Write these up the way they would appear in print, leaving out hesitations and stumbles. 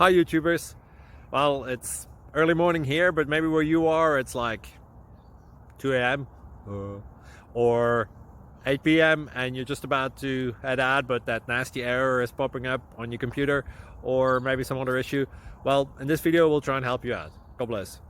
Hi YouTubers. Well, it's early morning here, but maybe where you are it's like 2 a.m. or 8 p.m. and you're just about to head out, but that nasty error is popping up on your computer, or maybe some other issue. Well, in this video we'll try and help you out. God bless.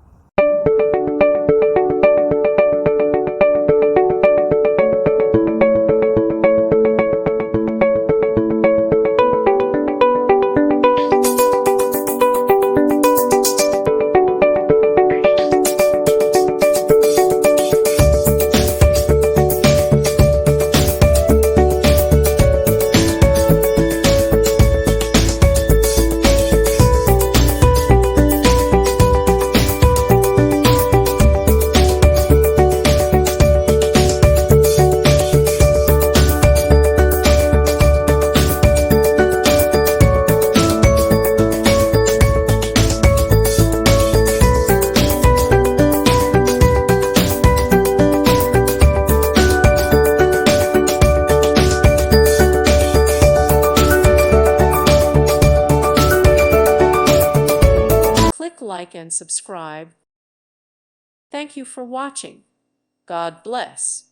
Click like and subscribe. Thank you for watching. God bless.